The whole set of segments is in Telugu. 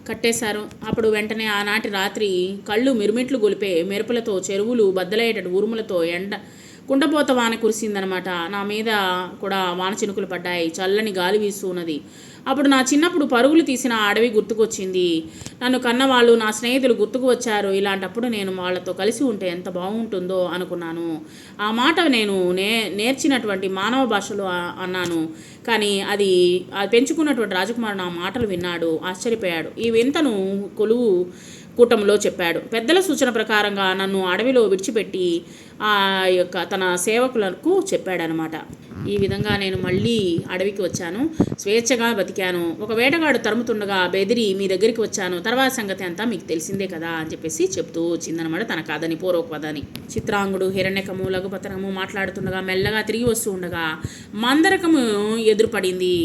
కట్టేశారు. అప్పుడు వెంటనే ఆనాటి రాత్రి కళ్ళు మిరుమిట్లు గొలిపే మెరుపులతో, చెరువులు బద్దలయ్యేటట్టు ఉరుములతో కుండపోత వాన కురిసిందనమాట. నా మీద కూడా వాన చినుకులు పడ్డాయి. చల్లని గాలి వీస్తూ ఉన్నది. అప్పుడు నా చిన్నప్పుడు పరుగులు తీసిన అడవి గుర్తుకొచ్చింది. నన్ను కన్నవాళ్ళు, నా స్నేహితులు గుర్తుకు వచ్చారు. ఇలాంటప్పుడు నేను వాళ్ళతో కలిసి ఉంటే ఎంత బాగుంటుందో అనుకున్నాను. ఆ మాట నేను నేర్చినటువంటి మానవ భాషలో అన్నాను. కానీ అది పెంచుకున్నటువంటి రాజకుమారుడు నా మాటలు విన్నాడు. ఆశ్చర్యపోయాడు. ఈ వింతను కొలువు కూటంలో చెప్పాడు. పెద్దల సూచన ప్రకారంగా నన్ను అడవిలో విడిచిపెట్టి ఆ యొక్క తన సేవకులకు చెప్పాడనమాట. ఈ విధంగా నేను మళ్ళీ అడవికి వచ్చాను. స్వేచ్ఛగా బతికాను. ఒక వేటగాడు తరుముతుండగా బెదిరి మీ దగ్గరికి వచ్చాను. తర్వాత సంగతి అంతా మీకు తెలిసిందే కదా అని చెప్పేసి చెప్తూ వచ్చిందనమాట తన కథని, పూర్వకథని. చిత్రాంగుడు, హిరణ్యకము, లఘుపతనము మాట్లాడుతుండగా మెల్లగా తిరిగి వస్తూ ఉండగా మందరకము ఎదురుపడింది.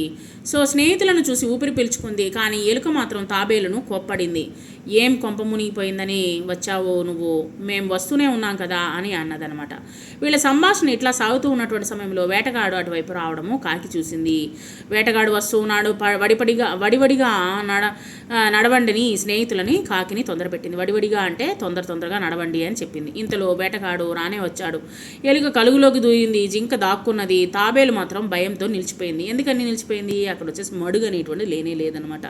సో స్నేహితులను చూసి ఊపిరి పీల్చుకుంది. కానీ ఎలుక మాత్రం తాబేలును కోప్పడింది. ఏం కొంప మునిగిపోయిందని వచ్చావో నువ్వు? మేము వస్తూనే ఉన్నాం కదా అని అన్నదనమాట. వీళ్ళ సంభాషణ ఇట్లా సాగుతూ ఉన్నటువంటి సమయంలో వేటగాడు అటువైపు రావడము కాకి చూసింది. వేటగాడు వస్తూ ఉన్నాడు. వడివడిగా నడవండిని స్నేహితులని కాకిని తొందరపెట్టింది. వడివడిగా అంటే తొందరగా నడవండి అని చెప్పింది. ఇంతలో వేటగాడు రానే వచ్చాడు. ఎలుక కలుగులోకి దూయింది. జింక దాక్కున్నది. తాబేలు మాత్రం భయంతో నిలిచిపోయింది. ఎందుకని నిలిచిపోయింది? అక్కడ వచ్చేసి మడుగు అనేటువంటి లేనే లేదనమాట.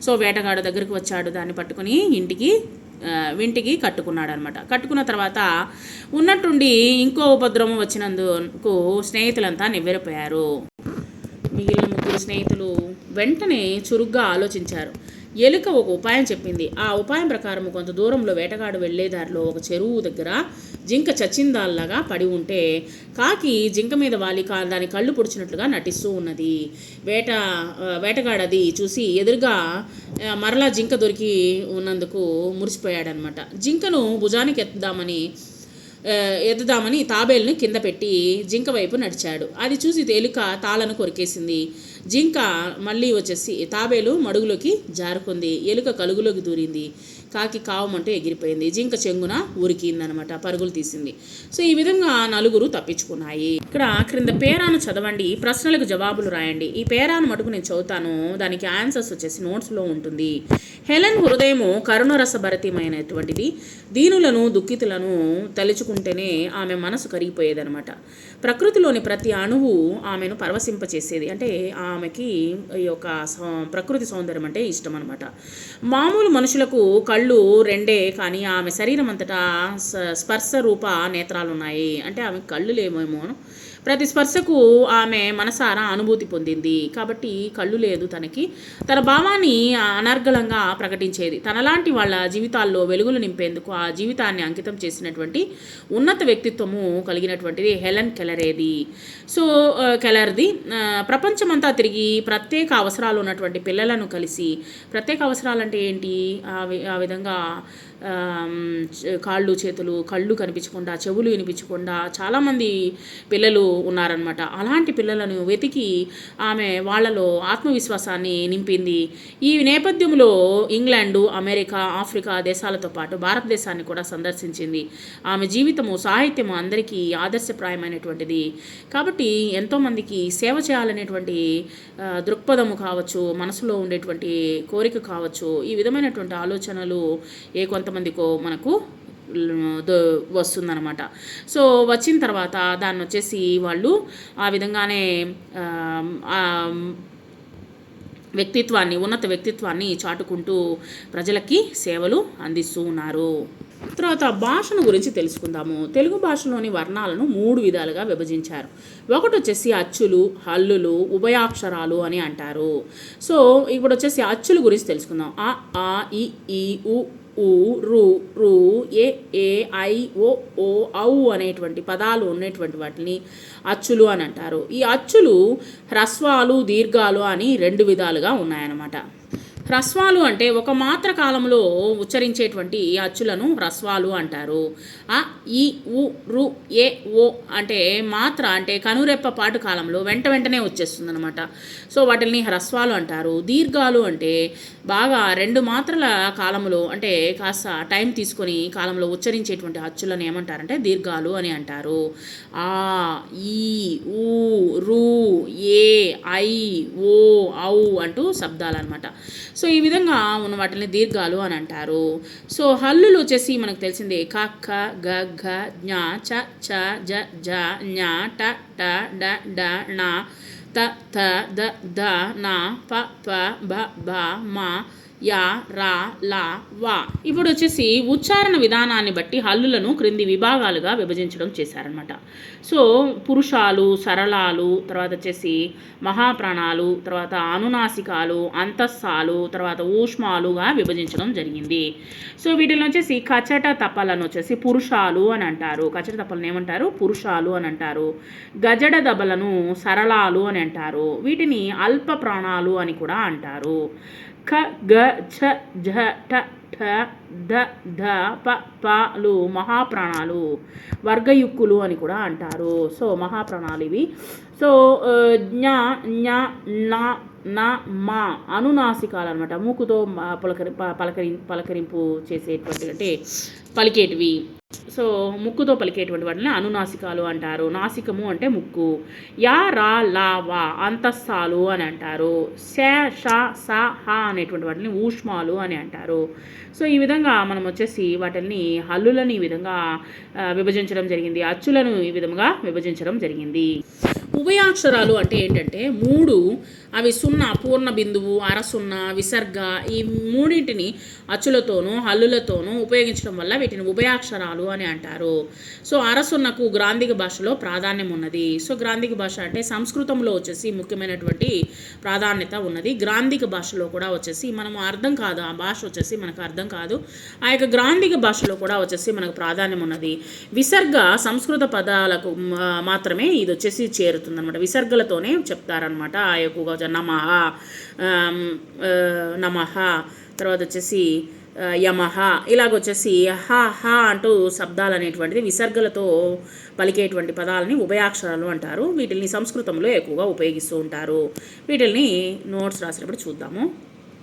సో వేటగాడు దగ్గరికి వచ్చాడు. దాన్ని పట్టుకుని ఇంటికి కట్టుకున్నాడు అనమాట. కట్టుకున్న తర్వాత ఉన్నట్టుండి ఇంకో ఉపద్రవం వచ్చినందుకు స్నేహితులంతా నివ్వెరపోయారు. మిగిలిన ముగ్గురు స్నేహితులు వెంటనే చురుగ్గా ఆలోచించారు. ఎలుక ఒక ఉపాయం చెప్పింది. ఆ ఉపాయం ప్రకారం కొంత దూరంలో వేటగాడు వెళ్లేదారిలో ఒక చెరువు దగ్గర జింక చచ్చిందాల్లాగా పడి ఉంటే కాకి జింక మీద వాలి దాని కళ్ళు పొడిచినట్లుగా నటిస్తూ ఉన్నది. వేటగాడు అది చూసి ఎదురుగా మరలా జింక దొరికి ఉన్నందుకు మురిసిపోయాడనమాట. జింకను భుజానికి ఎత్తుదామని తాబేలుని కింద పెట్టి జింక వైపు నడిచాడు. అది చూసి ఎలుక తాళను కొరికేసింది. జింక మళ్ళీ వచ్చేసి తాబేలు మడుగులోకి జారుకుంది. ఎలుక కలుగులోకి దూరింది. కాకి కావమంటూ ఎగిరిపోయింది. జింక చెంగున ఉరికిందనమాట, పరుగులు తీసింది. సో ఈ విధంగా నలుగురు తప్పించుకున్నాయి. ఇక్కడ క్రింద పేరాను చదవండి, ప్రశ్నలకు జవాబులు రాయండి. ఈ పేరాను మటుకు నేను చదువుతాను, దానికి ఆన్సర్స్ వచ్చేసి నోట్స్లో ఉంటుంది. హెలెన్ హృదయము కరుణరసభరితమైనటువంటిది. దీనులను దుఃఖితులను తలుచుకుంటేనే ఆమె మనసు కరిగిపోయేదనమాట. ప్రకృతిలోని ప్రతి అణువు ఆమెను పరవశింపచేసేది. అంటే ఆమెకి ఈ యొక్క ప్రకృతి సౌందర్యం అంటే ఇష్టం అనమాట. మామూలు మనుషులకు కళ్ళు రెండే, కానీ ఆమె శరీరం అంతటా స్పర్శ రూప నేత్రాలు ఉన్నాయి. అంటే ఆమె కళ్ళు లేవేమో, ప్రతి స్పర్శకు ఆమె మనసారా అనుభూతి పొందింది. కాబట్టి కళ్ళు లేదు తనకి. తన భావాన్ని అనర్గళంగా ప్రకటించేది. తనలాంటి వాళ్ళ జీవితాల్లో వెలుగులు నింపేందుకు ఆ జీవితాన్ని అంకితం చేసినటువంటి ఉన్నత వ్యక్తిత్వము కలిగినటువంటిది హెలెన్ కెలర్ది. ప్రపంచమంతా తిరిగి ప్రత్యేక అవసరాలు ఉన్నటువంటి పిల్లలను కలిసి, ప్రత్యేక అవసరాలు అంటే ఏంటి, ఆ విధంగా కాళ్ళు చేతులు కళ్ళు కనిపించకుండా, చెవులు వినిపించకుండా చాలామంది పిల్లలు ఉన్నారనమాట. అలాంటి పిల్లలను వెతికి ఆమె వాళ్ళలో ఆత్మవిశ్వాసాన్ని నింపింది. ఈ నేపథ్యంలో ఇంగ్లాండు, అమెరికా, ఆఫ్రికా దేశాలతో పాటు భారతదేశాన్ని కూడా సందర్శించింది. ఆమె జీవితము, సాహిత్యము అందరికీ ఆదర్శప్రాయమైనటువంటిది. కాబట్టి ఎంతోమందికి సేవ చేయాలనేటువంటి దృక్పథము కావచ్చు, మనసులో ఉండేటువంటి కోరిక కావచ్చు, ఈ విధమైనటువంటి ఆలోచనలు కొంతమందికో మనకు వస్తుందన్నమాట. సో వచ్చిన తర్వాత దాన్ని వచ్చేసి వాళ్ళు ఆ విధంగానే ఉన్నత వ్యక్తిత్వాన్ని చాటుకుంటూ ప్రజలకి సేవలు అందిస్తూ ఉన్నారు. తర్వాత భాషను గురించి తెలుసుకుందాము. తెలుగు భాషలోని వర్ణాలను 3 విధాలుగా విభజించారు. ఒకటి వచ్చేసి అచ్చులు, హల్లులు, ఉభయాక్షరాలు అని అంటారు. సో ఇప్పుడు వచ్చేసి అచ్చుల గురించి తెలుసుకుందాం. అ, ఆ, ఇ, ఈ, ఉ, ఊ, రు, రు, ఏ, ఐ, ఓ, ఔ అనేటువంటి పదాలు ఉన్నటువంటి వాటిని అచ్చులు అని అంటారు. ఈ అచ్చులు హ్రస్వాలు, దీర్ఘాలు అని 2 విధాలుగా ఉన్నాయన్నమాట. హ్రస్వాలు అంటే ఒక మాత్ర కాలంలో ఉచ్చరించేటువంటి అచ్చులను హ్రస్వాలు అంటారు. అ, ఈ, ఉ, రు, ఏ, ఓ అంటే మాత్ర అంటే కనురెప్ప పాటు కాలంలో వెంటనే వచ్చేస్తుంది అనమాట. సో వాటిని హ్రస్వాలు అంటారు. దీర్ఘాలు అంటే బాగా 2 మాత్రల కాలంలో, అంటే కాస్త టైం తీసుకొని కాలంలో ఉచ్చరించేటువంటి అచ్చులను ఏమంటారంటే దీర్ఘాలు అని అంటారు. ఆ, ఈ, ఊ, రు, ఏ, ఐ, ఓ, ఔ అంటూ శబ్దాలు అనమాట. సో ఈ విధంగా ఉన్న వాటిని దీర్ఘాలు అని అంటారు. సో హల్లులు వచ్చేసి మనకు తెలిసిందే క ఖ గ ఘ జ్ఞ చ ఛ జ ఝ ఞ ట ట డ డ ణ త థ ద ధ న ప ప భ భ మ యా రా లా వా. ఇప్పుడు వచ్చేసి ఉచ్చారణ విధానాన్ని బట్టి హల్లులను క్రింది విభాగాలుగా విభజించడం చేశారనమాట. సో పురుషాలు, సరళాలు, తర్వాత వచ్చేసి మహాప్రాణాలు, తర్వాత అనునాసికాలు, అంతస్సాలు, తర్వాత ఊష్మాలుగా విభజించడం జరిగింది. సో వీటిలో వచ్చేసి కచట తపలను వచ్చేసి పురుషాలు అని అంటారు. కచట తపలను ఏమంటారు? పురుషాలు అని అంటారు. గజడ దబలను సరళాలు అని అంటారు. వీటిని అల్ప ప్రాణాలు అని కూడా అంటారు. ఖ గ ఛ ఝ ట ఠ ధ ధ ప పలు మహాప్రాణాలు, వర్గయుక్కులు అని కూడా అంటారు. సో మహాప్రాణాలు ఇవి. సో జ్ఞ జ్ఞ న న మా అనునాసికాలు అనమాట. మూకుతో పలకరింపు చేసేటువంటి అంటే పలికేటివి. సో ముక్కుతో పలికేటువంటి వాటిని అనునాసికాలు అంటారు. నాసికము అంటే ముక్కు. యా రా లా వా అంతస్తాలు అని అంటారు. శ ష స హ అనేటువంటి వాటిని ఊష్మాలు అని అంటారు. సో ఈ విధంగా మనం వచ్చేసి వాటిని హల్లులను ఈ విధంగా విభజించడం జరిగింది. అచ్చులను ఈ విధంగా విభజించడం జరిగింది. ఉభయాక్షరాలు అంటే ఏంటంటే మూడు, అవి సున్నా, పూర్ణ బిందువు, అరసున్న, విసర్గ, ఈ మూడింటిని అచ్చులతోనూ హల్లులతోనూ ఉపయోగించడం వల్ల వీటిని ఉభయాక్షరాలు అని అంటారు. సో అరసున్నకు గ్రాంధిక భాషలో ప్రాధాన్యం ఉన్నది. సో గ్రాంధిక భాష అంటే సంస్కృతంలో వచ్చేసి ముఖ్యమైనటువంటి ప్రాధాన్యత ఉన్నది. గ్రాంధిక భాషలో కూడా వచ్చేసి మనము అర్థం కాదు, ఆ భాష వచ్చేసి మనకు అర్థం కాదు, ఆ యొక్క గ్రాంధిక భాషలో కూడా వచ్చేసి మనకు ప్రాధాన్యం ఉన్నది. విసర్గ సంస్కృత పదాలకు మాత్రమే ఇది వచ్చేసి చేరుతుంది అనమాట. విసర్గలతోనే చెప్తారనమాట. ఆ యొక్క నమః, నమః, తర్వాత వచ్చేసి యమహ, ఇలాగొచ్చేసి హ హ అంటూ శబ్దాలు అనేటువంటిది విసర్గలతో పలికేటువంటి పదాలని ఉభయాక్షరాలు అంటారు. వీటిని సంస్కృతంలో ఎక్కువగా ఉపయోగిస్తూ ఉంటారు. వీటిని నోట్స్ రాసినప్పుడు చూద్దాము.